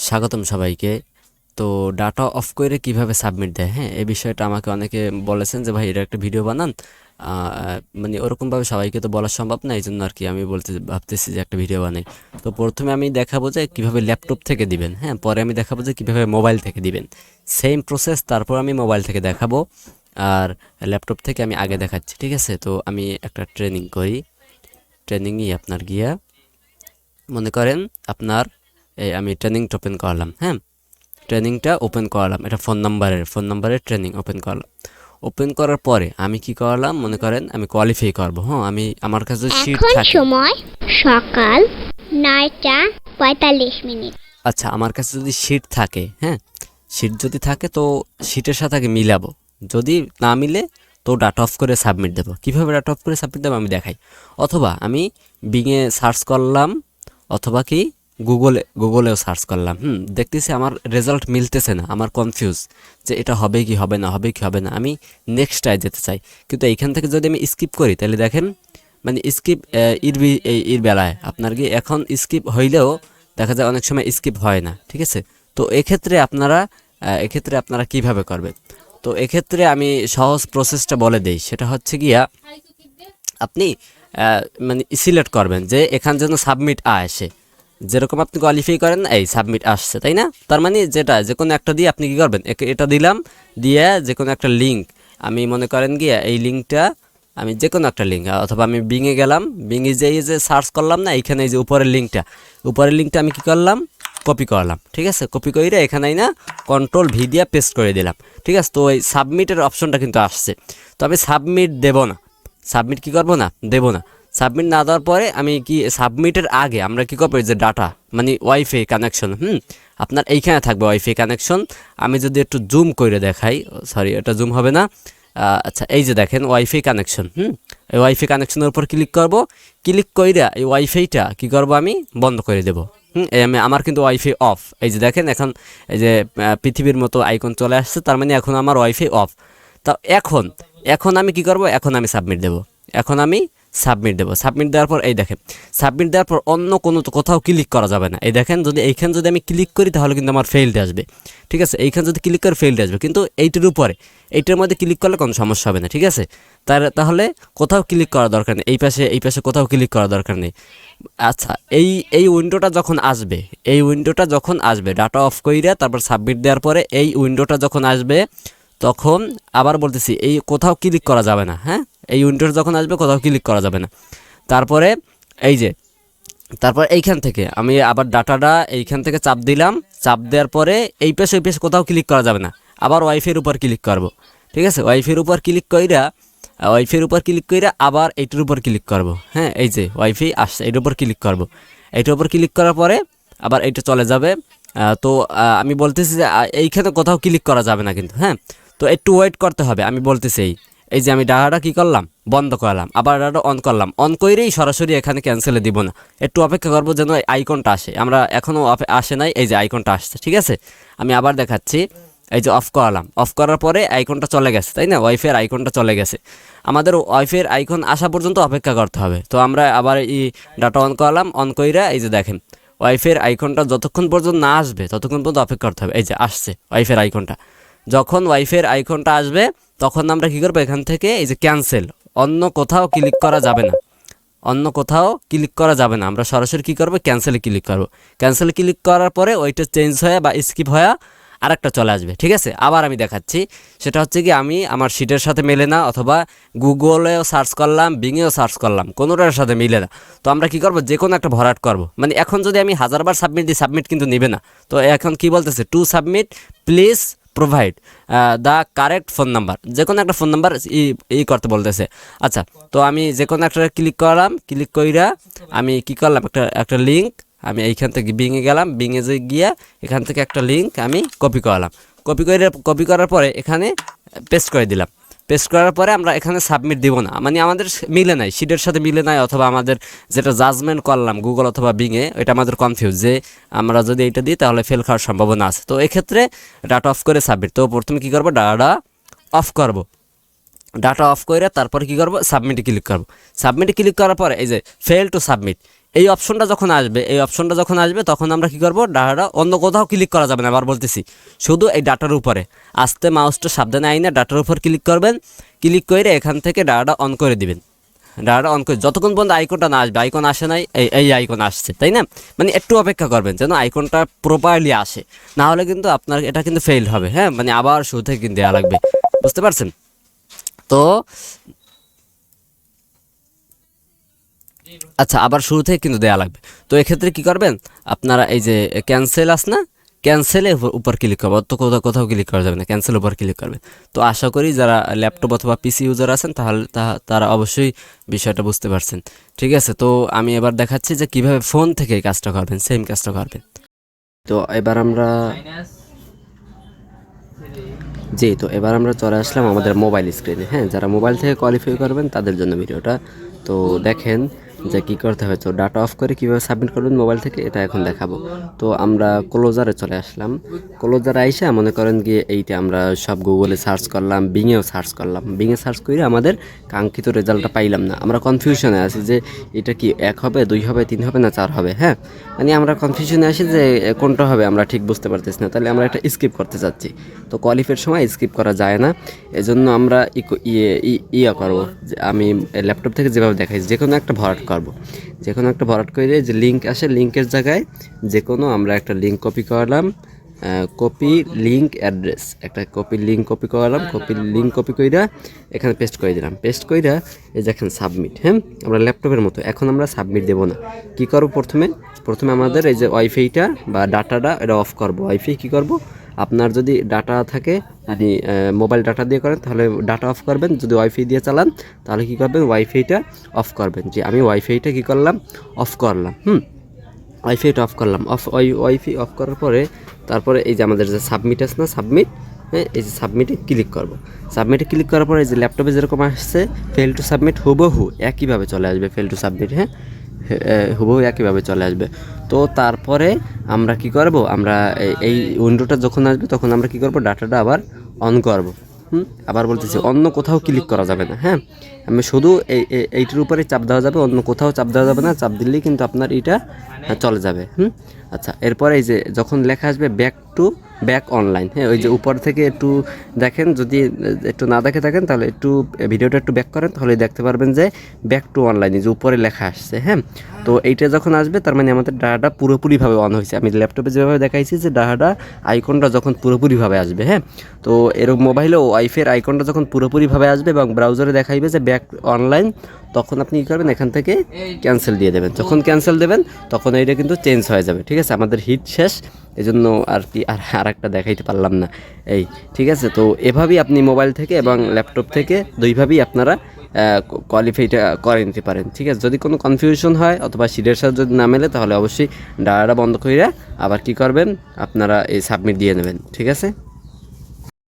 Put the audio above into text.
স্বাগতম সবাইকে। তো ডাটা অফ করে কিভাবে সাবমিট দেয়, হ্যাঁ, এই বিষয়টা আমাকে অনেকে বলেছেন যে ভাই এটা একটা ভিডিও বানান। মানে ওরকমভাবে সবাইকে তো বলা সম্ভব না, এই জন্য আর কি আমি ভাবতেছি যে একটা ভিডিও বানাই। তো প্রথমে আমি দেখাবো যে কিভাবে ল্যাপটপ থেকে দিবেন, হ্যাঁ, পরে আমি দেখাবো যে কিভাবে মোবাইল থেকে দিবেন। সেম প্রসেস, তারপর আমি মোবাইল থেকে দেখাবো। আর ল্যাপটপ থেকে আমি আগে দেখাচ্ছি, ঠিক আছে? তো আমি একটা ট্রেনিং করি। ট্রেনিংই আপনার গিয়া মনে করেন আপনার এই আমি ট্রেনিংটা ওপেন করলাম, হ্যাঁ, ট্রেনিংটা ওপেন করালাম, এটা ফোন নাম্বারের ট্রেনিং ওপেন করলাম। ওপেন করার পরে আমি কি করলাম, মনে করেন আমি কোয়ালিফাই করব, হ্যাঁ, আমি আমার কাছে শিট এখন থাকে। সময় সকাল 9টা 45 মিনিট। আচ্ছা, আমার কাছে যদি শিট থাকে, হ্যাঁ, শিট যদি থাকে তো শিটের সাথে আগে মিলাবো। যদি না মিলে তো ডাটা অফ করে সাবমিট দেবো। কীভাবে ডাটা অফ করে সাবমিট দেবো আমি দেখাই। অথবা আমি বিংয়ে সার্চ করলাম, অথবা কি গুগলেও সার্চ করলাম, দেখতেছি আমার রেজাল্ট মিলতেছে না, আমার কনফিউজ যে এটা হবে কি হবে না, হবে কি হবে না, আমি নেক্সটটায় যেতে চাই। কিন্তু এইখান থেকে যদি আমি স্কিপ করি তাহলে দেখেন, মানে স্কিপ এর বেলায় আপনার কি এখন স্কিপ হইলেও দেখা যায় অনেক সময় স্কিপ হয় না, ঠিক আছে? তো এক্ষেত্রে আপনারা কিভাবে করবেন? তো এক্ষেত্রে আমি সহজ প্রসেসটা বলে দেই, সেটা হচ্ছে গিয়া আপনি মানে সিলেক্ট করবেন যে এখান যেন সাবমিট আসে। যেরকম আপনি কোয়ালিফাই করেন না, এই সাবমিট আসছে, তাই না? তার মানে যেটা যে কোনো একটা দিয়ে আপনি কী করবেন, এটা দিলাম, দিয়ে যে কোনো একটা লিঙ্ক, আমি মনে করেন গিয়া এই লিঙ্কটা, আমি যে কোনো একটা লিঙ্ক, অথবা আমি বিংয়ে গেলাম, বিংয়ে যে সার্চ করলাম না, এইখানে এই যে উপরের লিঙ্কটা আমি কী করলাম, কপি করলাম, ঠিক আছে? কপি করে এখানে না কন্ট্রোল ভি দিয়ে পেস্ট করে দিলাম, ঠিক আছে? তো এই সাবমিটের অপশনটা কিন্তু আসছে। তো আমি সাবমিট দেব না, সাবমিট কি করব না, দেব না। সাবমিট না দেওয়ার পরে আমি কি সাবমিটের আগে আমরা কি করবো, যে ডাটা মানে ওয়াইফাই কানেকশন, আপনার এইখানে থাকবে ওয়াইফাই কানেকশন। আমি যদি একটু জুম করে দেখাই, সরি এটা জুম হবে না। আচ্ছা, এই যে দেখেন ওয়াইফাই কানেকশন, এই ওয়াইফাই কানেকশনের উপর ক্লিক করব। ক্লিক কইরা এই ওয়াইফাইটা কি করব, আমি বন্ধ করে দেব। এই আমার কিন্তু ওয়াইফাই অফ, এই যে দেখেন এখন এই যে পৃথিবীর মতো আইকন চলে আসছে, তার মানে এখন আমার ওয়াইফাই অফ। তা এখন এখন আমি কি করব, এখন আমি সাবমিট দেব। এখন আমি সাবমিট দেবো। সাবমিট দেওয়ার পর এই দেখেন, সাবমিট দেওয়ার পর অন্য কোনো তো কোথাও ক্লিক করা যাবে না। এই দেখেন, যদি এইখান যদি আমি ক্লিক করি তাহলে কিন্তু আমার ফেইলড আসবে, ঠিক আছে? এইখান যদি ক্লিক করে ফেইলড আসবে, কিন্তু এইটার উপরে, এইটার মধ্যে ক্লিক করলে কোনো সমস্যা হবে না, ঠিক আছে? তাহলে কোথাও ক্লিক করা দরকার নেই, এই পাশে কোথাও ক্লিক করা দরকার নেই। আচ্ছা, এই উইন্ডোটা যখন আসবে ডাটা অফ কইরা তারপর সাবমিট দেওয়ার পরে এই উইন্ডোটা যখন আসবে, তখন আবার বলতেছি এই কোথাও ক্লিক করা যাবে না, হ্যাঁ, এই উইন্ডোটা যখন আসবে কোথাও ক্লিক করা যাবে না। তারপরে এই যে, তারপর এইখান থেকে আমি আবার ডাটাটা এইখান থেকে চাপ দিলাম। চাপ দেওয়ার পরে এই পেশে ওই পেশে কোথাও ক্লিক করা যাবে না, আবার ওয়াইফাইয়ের উপর ক্লিক করব, ঠিক আছে? ওয়াইফাইয়ের উপর ক্লিক কইরা আবার এইটার উপর ক্লিক করব, হ্যাঁ, এই যে ওয়াইফাই আসছে, এইটার উপর ক্লিক করব। এইটার উপর ক্লিক করার পরে আবার এইটা চলে যাবে। তো আমি বলতেছি যে এইখানে কোথাও ক্লিক করা যাবে না কিন্তু, হ্যাঁ। তো একটু ওয়েট করতে হবে, আমি বলতেছি এই যে আমি ডাটাটা কী করলাম, বন্ধ করলাম, আবার ডাটা অন করলাম, অন করেই সরাসরি এখানে ক্যান্সেলে দিব না, একটু অপেক্ষা করবো যেন আইকনটা আসে। আমরা এখনও আসে নাই, এই যে আইকনটা আসছে, ঠিক আছে? আমি আবার দেখাচ্ছি, এই যে অফ করালাম, অফ করার পরে আইকনটা চলে গেছে, তাই না? ওয়াইফাইয়ের আইকনটা চলে গেছে। আমাদের ওয়াইফাইয়ের আইকন আসা পর্যন্ত অপেক্ষা করতে হবে। তো আমরা আবার এই ডাটা অন করলাম, অন কইরা এই যে দেখেন ওয়াইফাইয়ের আইকনটা যতক্ষণ পর্যন্ত না আসবে ততক্ষণ পর্যন্ত অপেক্ষা করতে হবে। এই যে আসছে ওয়াইফাইয়ের আইকনটা, যখন ওয়াইফাইয়ের আইকনটা আসবে তখন আমরা কী করবো, এখান থেকে এই যে ক্যান্সেল, অন্য কোথাও ক্লিক করা যাবে না, আমরা সরাসরি কী করবো, ক্যান্সেলে ক্লিক করবো। ক্যান্সেলে ক্লিক করার পরে ওইটা চেঞ্জ হয়ে বা স্কিপ হয়ে আরেকটা চলে আসবে, ঠিক আছে? আবার আমি দেখাচ্ছি, সেটা হচ্ছে কি আমি আমার শিটের সাথে মেলে না, অথবা গুগলেও সার্চ করলাম, বিংয়েও সার্চ করলাম, কোনোটার সাথে মিলে না। তো আমরা কি করব, যে কোনো একটা ভরাট করব। মানে এখন যদি আমি 1000বার সাবমিট দিই, সাবমিট কিন্তু নেবে না। তো এখন কি বলতেছে, to submit please provide the correct phone number, যে কোনো একটা ফোন নাম্বার করতে বলতেছে। আচ্ছা, তো আমি যে কোনো একটা ক্লিক করলাম, ক্লিক কইরা আমি কি করলাম, একটা লিঙ্ক, আমি এইখান থেকে বিংয়ে গেলাম, বিংয়ে যে গিয়া এখান থেকে একটা লিঙ্ক আমি কপি করলাম, কপি করার পরে এখানে পেস্ট করে দিলাম। পেস্ট করার পরে আমরা এখানে সাবমিট দিব না, মানে আমাদের মিলে নাই, শিটের সাথে মিলে নাই, অথবা আমাদের যেটা জাজমেন্ট করলাম গুগল অথবা বিংয়ে, এটা আমাদের কনফিউজ যে আমরা যদি এইটা দিই তাহলে ফেল খাওয়ার সম্ভাবনা আছে। তো এক্ষেত্রে ডাটা অফ করে সাবমিট। তো প্রথমে কী করবো, ডাটা অফ করব। ডাটা অফ করে তারপরে কী করবো, সাবমিটে ক্লিক করব। সাবমিটে ক্লিক করার পরে এই যে ফেল টু সাবমিট, এই অপশনটা যখন আসবে তখন আমরা কি করব, ডাটাটা অন্য কোথাও ক্লিক করা যাবে না, আবার বলতেছি শুধু এই ডাটার উপরে আস্তে মাউসটা সাবধানে আইনা ডাটার উপর ক্লিক করবেন, ক্লিক করে এখান থেকে ডাটাটা অন করে দিবেন। ডাটাটা অন করে যতক্ষণ পর্যন্ত আইকনটা না আসবে, আইকন আসে নাই, এই আইকন আসছে তাই না, মানে একটু অপেক্ষা করবেন যেন আইকনটা প্রপারলি আসে, না হলে কিন্তু আপনার এটা কিন্তু ফেল হবে। হ্যাঁ, মানে আবার শুরু থেকে কিন্তু দেওয়া লাগবে, বুঝতে পারছেন? তো আচ্ছা, আবার শুরু থেকে কিন্তু দেওয়া লাগবে। তো এক্ষেত্রে কি করবেন, আপনারা এই যে ক্যান্সেল আস না, ক্যান্সেলে উপর ক্লিক করবেন, অত কোথাও কোথাও ক্লিক করা যাবে না, ক্যান্সেল উপর ক্লিক করবেন। তো আশা করি যারা ল্যাপটপ অথবা পিসি ইউজার আছেন তাহলে তারা অবশ্যই বিষয়টা বুঝতে পারছেন। ঠিক আছে, তো আমি এবার দেখাচ্ছি যে কিভাবে ফোন থেকে এই কাজটা করবেন, সেম কাজটা করবেন। তো এবার আমরা চলে আসলাম আমাদের মোবাইল স্ক্রিনে। হ্যাঁ, যারা মোবাইল থেকে কোয়ালিফাই করবেন তাদের জন্য ভিডিওটা। তো দেখেন যে কী করতে হবে। তো ডাটা অফ করে কীভাবে সাবমিট করবেন মোবাইল থেকে, এটা এখন দেখাবো। তো আমরা ক্লোজারে চলে আসলাম। ক্লোজারে আইসা মনে করেন গিয়ে এইটা আমরা সব গুগলে সার্চ করলাম, বিংয়েও সার্চ করলাম। বিংয়ে সার্চ করে আমাদের কাঙ্ক্ষিত রেজাল্টটা পাইলাম না, আমরা কনফিউশনে আছি যে এটা কি 1 হবে, 2 হবে, 3 হবে না 4 হবে। হ্যাঁ, মানে আমরা কনফিউশনে আসি যে কোনটা হবে আমরা ঠিক বুঝতে পারতেছি না, তাহলে আমরা একটা স্কিপ করতে চাচ্ছি। তো কোয়ালিফাইয়ের সময় স্কিপ করা যায় না, এজন্য আমরা ইয়া করবো যে আমি ল্যাপটপ থেকে যেভাবে দেখাইছি যে কোনো একটা ভরাট করব, যে কোনো একটা ভরাট করে যে লিঙ্ক আসে, লিঙ্কের জায়গায় যে কোনো আমরা একটা লিঙ্ক কপি করলাম, কপি লিঙ্ক অ্যাড্রেস, একটা কপি লিঙ্ক কপি করলাম, লিঙ্ক কপি কইরা এখানে পেস্ট করে দিলাম, পেস্ট কইরা এই যে এখন সাবমিট। হ্যাঁ, আমরা ল্যাপটপের মতো এখন আমরা সাবমিট দেবো না। কী করবো, প্রথমে আমাদের এই যে ওয়াইফাইটা বা ডাটাটা এটা অফ করবো। ওয়াইফাই কী করবো, আপনার যদি ডাটা থাকে, যদি মোবাইল ডাটা দিয়ে করেন তাহলে ডাটা অফ করবেন, যদি ওয়াইফাই দিয়ে চালান তাহলে কী করবেন, ওয়াইফাইটা অফ করবেন। যে আমি ওয়াইফাইটা কী করলাম, অফ করলাম। ওয়াইফাইটা অফ করলাম, ওয়াইফাই অফ করার পরে তারপরে এই যে আমাদের যে সাবমিট আছে না, সাবমিট, হ্যাঁ, এই যে সাবমিটে ক্লিক করব। সাবমিটে ক্লিক করার পরে এই যে ল্যাপটপে যেরকম আসছে ফেল টু সাবমিট, হুবহু একইভাবে চলে আসবে ফেল টু সাবমিট। হ্যাঁ, হুবহু একইভাবে চলে আসবে। তো তারপরে আমরা কি করব, আমরা এই উইন্ডোটা যখন আসবে তখন আমরা কি করব, ডাটাটা আবার অন করব। আবার বলতেছি অন্য কোথাও ক্লিক করা যাবে না। হ্যাঁ, আমি শুধু এইটার উপরে চাপ দেওয়া যাবে, অন্য কোথাও চাপ দেওয়া যাবে না। চাপ দিলেই কিন্তু আপনার এটা চলে যাবে। আচ্ছা, এরপরে এই যে যখন লেখা আসবে ব্যাক অনলাইন, হ্যাঁ, ওই যে উপর থেকে একটু দেখেন, যদি একটু না দেখে থাকেন তাহলে একটু ভিডিওটা একটু ব্যাক করেন, তাহলে দেখতে পারবেন যে ব্যাক টু অনলাইন যে উপরে লেখা আসছে। হ্যাঁ, তো এইটা যখন আসবে তার মানে আমাদের ডাটাটা পুরোপুরিভাবে অন হয়েছে। আমি ল্যাপটপে যেভাবে দেখাইছি যে ডাটাটা আইকনটা যখন পুরোপুরিভাবে আসবে, হ্যাঁ, তো এরকম মোবাইলেও ওয়াইফাইয়ের আইকনটা যখন পুরোপুরিভাবে আসবে এবং ব্রাউজারে দেখাইবে যে ব্যাক অনলাইন, তখন আপনি কী করবেন, এখান থেকে ক্যান্সেল দিয়ে দেবেন। যখন ক্যান্সেল দেবেন তখন এইটা কিন্তু চেঞ্জ হয়ে যাবে। ঠিক আছে, আমাদের হিট শেষ, এজন্য আর কি আর একটা দেখাইতে পারলাম না। এই ঠিক আছে, তো এভাবেই আপনি মোবাইল থেকে এবং ল্যাপটপ থেকে দুইভাবেই আপনারা কোয়ালিফাইটা করে নিতে পারেন। ঠিক আছে, যদি কোনো কনফিউশন হয় অথবা সিটের সাথে যদি না মেলে তাহলে অবশ্যই ডাটাটা বন্ধ করে আবার কি করবেন, আপনারা এই সাবমিট দিয়ে নেবেন। ঠিক আছে।